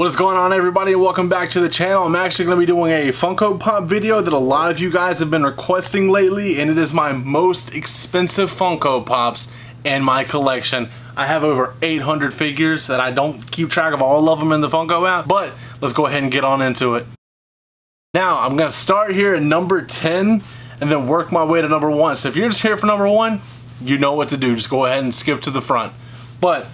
What is going on, everybody, and welcome back to the channel. I'm actually going to be doing a Funko Pop video that a lot of you guys have been requesting lately, and it is my most expensive Funko Pops in my collection. I have over 800 figures that I don't keep track of all of them in the Funko app, but let's go ahead and get on into it. Now, I'm going to start here at number 10 and then work my way to number 1. So if you're just here for number 1, you know what to do. Just go ahead and skip to the front. But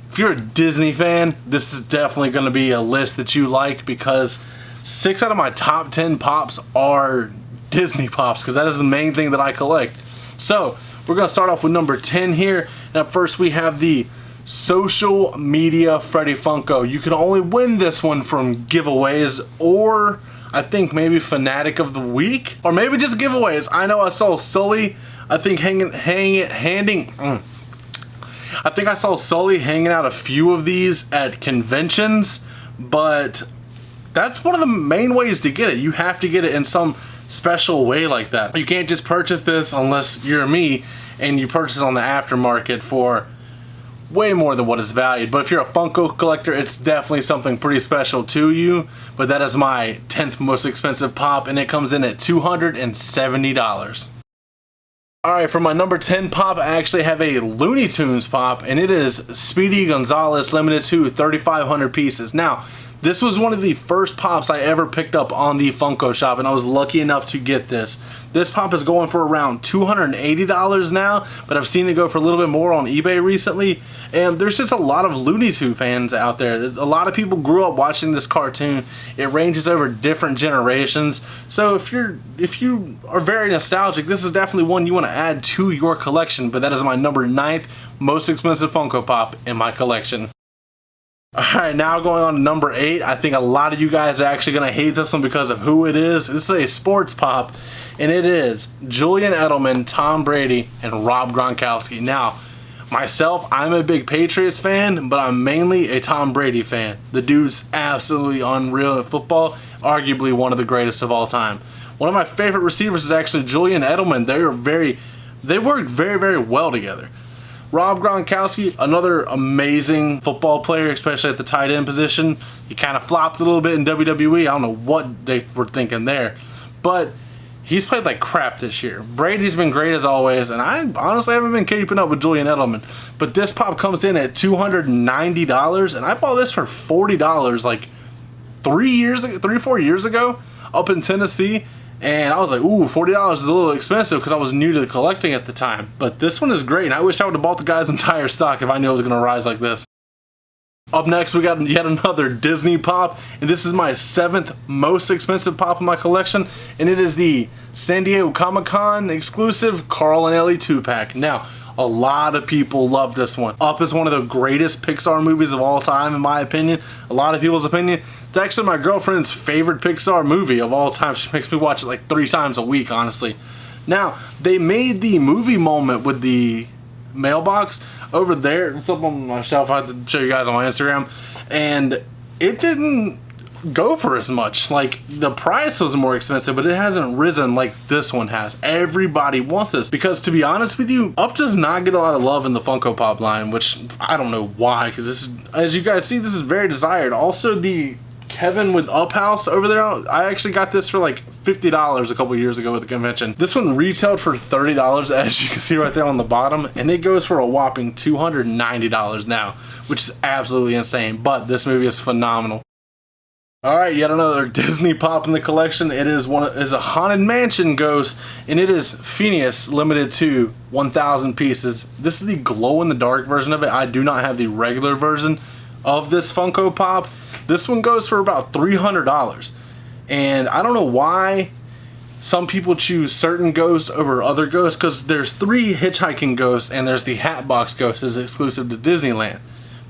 if you're a Disney fan, this is definitely going to be a list that you like, because 6 out of my top 10 pops are Disney pops, because that is the main thing that I collect. So we're going to start off with number 10 here. And up first we have the Social Media Freddy Funko. You can only win this one from giveaways, or I think maybe Fanatic of the Week, or maybe just giveaways. I know I saw Sully, I think I think I saw Sully hanging out a few of these at conventions, but that's one of the main ways to get it. You have to get it in some special way like that. You can't just purchase this unless you're me and you purchase it on the aftermarket for way more than what it's valued. But if you're a Funko collector, it's definitely something pretty special to you. But that is my 10th most expensive pop, and it comes in at $270. Alright, for my number 10 pop, I actually have a Looney Tunes pop, and it is Speedy Gonzales limited to 3,500 pieces. Now, this was one of the first pops I ever picked up on the Funko shop, and I was lucky enough to get this. This pop is going for around $280 now, but I've seen it go for a little bit more on eBay recently, and there's just a lot of Looney Tunes fans out there. A lot of people grew up watching this cartoon. It ranges over different generations, so if you are very nostalgic, this is definitely one you want to add to your collection. But that is my number 9th most expensive Funko Pop in my collection. Alright, now going on to number 8. I think a lot of you guys are actually going to hate this one because of who it is. This is a sports pop, and it is Julian Edelman, Tom Brady, and Rob Gronkowski. Now, myself, I'm a big Patriots fan, but I'm mainly a Tom Brady fan. The dude's absolutely unreal at football, arguably one of the greatest of all time. One of my favorite receivers is actually Julian Edelman. They work very, very well together. Rob Gronkowski, another amazing football player, especially at the tight end position. He kind of flopped a little bit in WWE. I don't know what they were thinking there, but he's played like crap this year. Brady's been great as always, and I honestly haven't been keeping up with Julian Edelman. But this pop comes in at $290, and I bought this for $40 like 3 or 4 years ago up in Tennessee. And I was like, ooh, $40 is a little expensive, because I was new to collecting at the time. But this one is great, and I wish I would have bought the guy's entire stock if I knew it was going to rise like this. Up next, we got yet another Disney pop, and this is my 7th most expensive pop in my collection, and it is the San Diego Comic-Con exclusive Carl and Ellie 2-pack. Now, a lot of people love this one. Up is one of the greatest Pixar movies of all time, in my opinion. A lot of people's opinion. It's actually my girlfriend's favorite Pixar movie of all time. She makes me watch it like 3 times a week, honestly. Now, they made the movie moment with the mailbox over there. It's up on my shelf. I have to show you guys on my Instagram. And it didn't go for as much. Like, the price was more expensive, but it hasn't risen like this one has. Everybody wants this, because to be honest with you, Up does not get a lot of love in the Funko Pop line, which I don't know why, because this is, as you guys see, this is very desired. Also, the Kevin with Up House over there, I actually got this for like $50 a couple years ago at the convention. This one retailed for $30, as you can see right there on the bottom, and it goes for a whopping $290 now, which is absolutely insane. But this movie is phenomenal. Alright, yet another Disney pop in the collection. It is a Haunted Mansion ghost, and it is Phineas limited to 1,000 pieces. This is the glow-in-the-dark version of it. I do not have the regular version of this Funko Pop. This one goes for about $300. And I don't know why some people choose certain ghosts over other ghosts, because there's 3 hitchhiking ghosts, and there's the Hatbox Ghost is exclusive to Disneyland.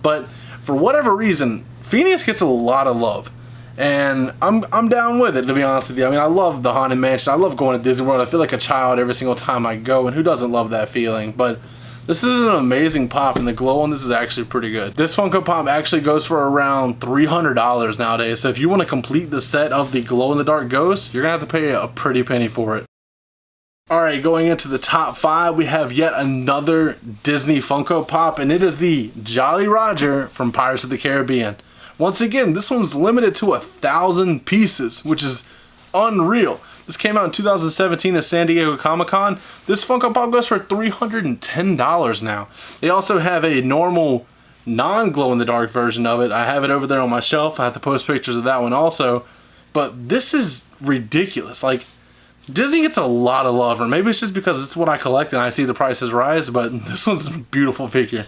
But for whatever reason, Phineas gets a lot of love. And I'm down with it, to be honest with you. I mean, I love the Haunted Mansion. I love going to Disney World. I feel like a child every single time I go, and who doesn't love that feeling? But this is an amazing pop, and the glow on this is actually pretty good. This Funko Pop actually goes for around $300 nowadays. So if you want to complete the set of the glow-in-the-dark ghost, you're going to have to pay a pretty penny for it. Alright, going into the top 5, we have yet another Disney Funko Pop, and it is the Jolly Roger from Pirates of the Caribbean. Once again, this one's limited to 1,000 pieces, which is unreal. This came out in 2017 at San Diego Comic-Con. This Funko Pop goes for $310 now. They also have a normal non-glow-in-the-dark version of it. I have it over there on my shelf. I have to post pictures of that one also. But this is ridiculous. Like, Disney gets a lot of love, or maybe it's just because it's what I collect and I see the prices rise, but this one's a beautiful figure.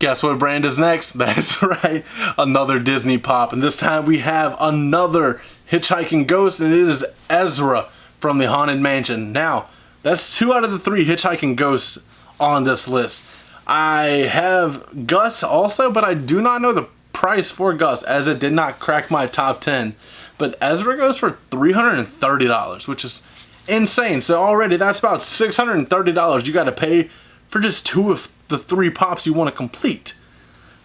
Guess what brand is next? That's right, another Disney Pop. And this time we have another hitchhiking ghost, and it is Ezra from the Haunted Mansion. Now, that's 2 out of the 3 hitchhiking ghosts on this list. I have Gus also, but I do not know the price for Gus, as it did not crack my top 10. But Ezra goes for $330, which is insane. So already that's about $630 you got to pay for just 2 of the 3 pops you want to complete.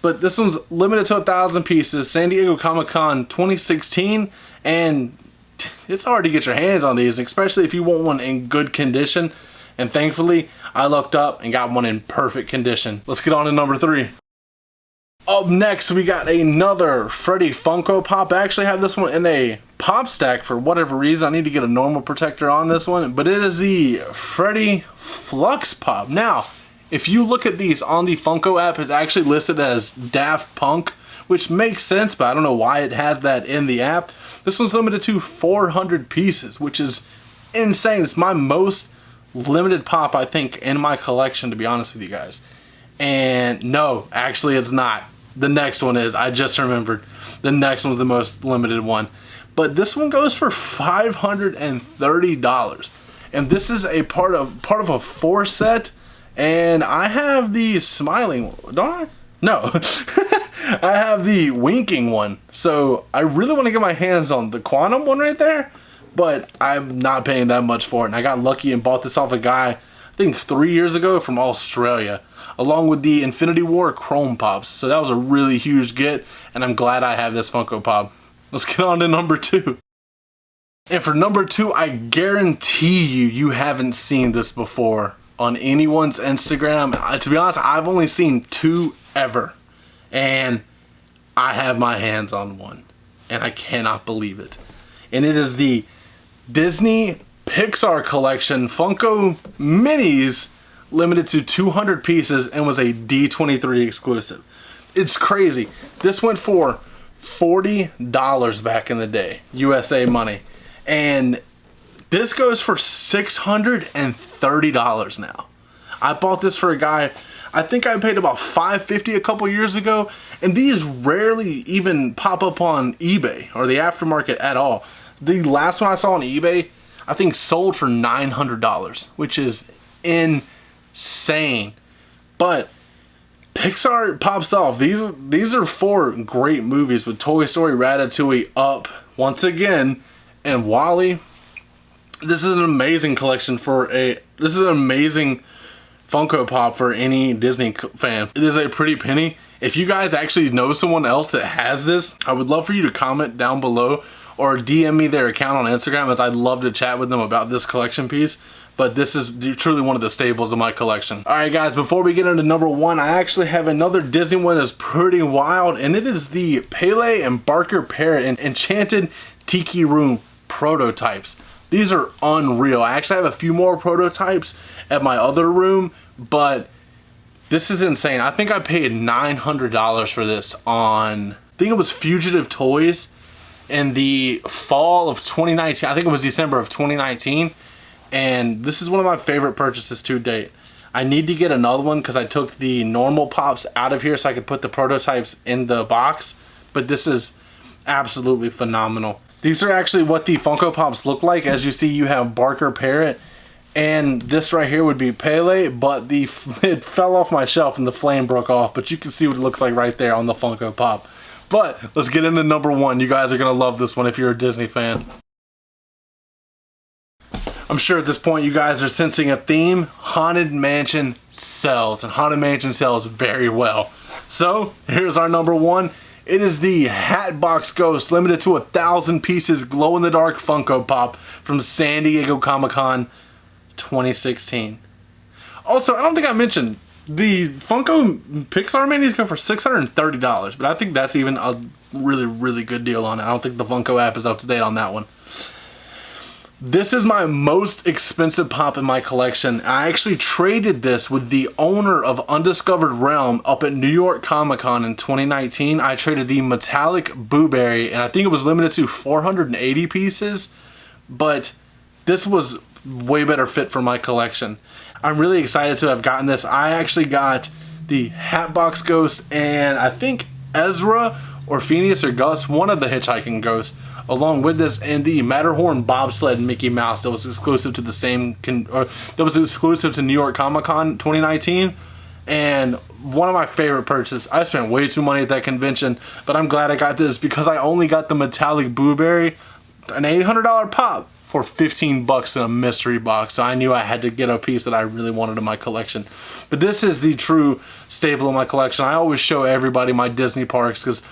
But this one's limited to 1,000 pieces. San Diego Comic-Con 2016, and it's hard to get your hands on these, especially if you want one in good condition. And thankfully, I looked up and got one in perfect condition. Let's get on to number 3. Up next, we got another Freddy Funko Pop. I actually have this one in a pop stack for whatever reason. I need to get a normal protector on this one, but it is the Freddy Flux Pop. Now, if you look at these on the Funko app, it's actually listed as Daft Punk, which makes sense, but I don't know why it has that in the app. This one's limited to 400 pieces, which is insane. It's my most limited pop, I think, in my collection, to be honest with you guys. And no, actually it's not. The next one is. I just remembered. The next one's the most limited one. But this one goes for $530. And this is a part of a 4 set. And I have the smiling, don't I? No. I have the winking one. So I really want to get my hands on the quantum one right there. But I'm not paying that much for it. And I got lucky and bought this off a guy, I think 3 years ago, from Australia, along with the Infinity War Chrome Pops. So that was a really huge get, and I'm glad I have this Funko Pop. Let's get on to number 2. And for number 2, I guarantee you haven't seen this before on anyone's Instagram. To be honest, I've only seen 2 ever, and I have my hands on one, and I cannot believe it. And it is the Disney Pixar Collection Funko Minis, limited to 200 pieces, and was a D23 exclusive. It's crazy. This went for $40 back in the day, USA money. And this goes for $630 now. I bought this for a guy, I think I paid about $550 a couple years ago, and these rarely even pop up on eBay or the aftermarket at all. The last one I saw on eBay, I think sold for $900, which is insane. But Pixar pops off. These are 4 great movies with Toy Story, Ratatouille, Up, once again, and WALL-E. This is an amazing collection this is an amazing Funko Pop for any Disney fan. It is a pretty penny. If you guys actually know someone else that has this, I would love for you to comment down below or DM me their account on Instagram, as I'd love to chat with them about this collection piece. But this is truly one of the staples of my collection. Alright guys, before we get into number 1, I actually have another Disney one that's pretty wild, and it is the Pele and Barker Parrot and Enchanted Tiki Room prototypes. These are unreal. I actually have a few more prototypes at my other room, but this is insane. I think I paid $900 for this on, I think it was Fugitive Toys in the fall of 2019. I think it was December of 2019. And this is one of my favorite purchases to date. I need to get another one because I took the normal pops out of here so I could put the prototypes in the box. But this is absolutely phenomenal. These are actually what the Funko Pops look like. As you see, you have Barker Parrot, and this right here would be Pele, but it fell off my shelf and the flame broke off. But you can see what it looks like right there on the Funko Pop. But let's get into number 1. You guys are going to love this one if you're a Disney fan. I'm sure at this point you guys are sensing a theme. Haunted Mansion sells, and Haunted Mansion sells very well. So here's our number 1. It is the Hatbox Ghost, limited to 1,000 pieces, glow-in-the-dark Funko Pop from San Diego Comic-Con 2016. Also, I don't think I mentioned, The Funko Pixar minis go for $630, but I think that's even a really, really good deal on it. I don't think the Funko app is up to date on that one. This is my most expensive pop in my collection. I actually traded this with the owner of Undiscovered Realm up at New York Comic Con in 2019. I traded the metallic Boo Berry, and I think it was limited to 480 pieces, but this was way better fit for my collection. I'm really excited to have gotten this. I actually got the Hatbox Ghost and I think Ezra or Phineas or Gus, one of the hitchhiking ghosts, along with this, and the Matterhorn bobsled Mickey Mouse that was exclusive to New York Comic Con 2019. And one of my favorite purchases. I spent way too money at that convention, but I'm glad I got this because I only got the metallic Boo Berry, an $800 pop, for 15 bucks in a mystery box. So I knew I had to get a piece that I really wanted in my collection. But this is the true staple of my collection. I always show everybody my Disney parks because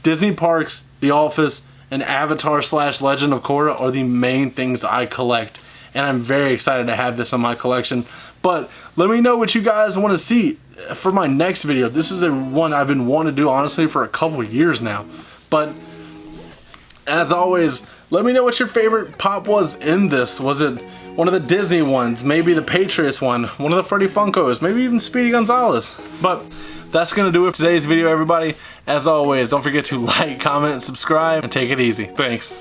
Disney parks, The Office, and Avatar / Legend of Korra are the main things I collect. And I'm very excited to have this in my collection. But let me know what you guys want to see for my next video. This is a one I've been wanting to do honestly for a couple years now. But as always, let me know what your favorite pop was in this. Was it one of the Disney ones? Maybe the Patriots one? One of the Freddy Funkos? Maybe even Speedy Gonzalez? But that's going to do it for today's video, everybody. As always, don't forget to like, comment, subscribe, and take it easy. Thanks.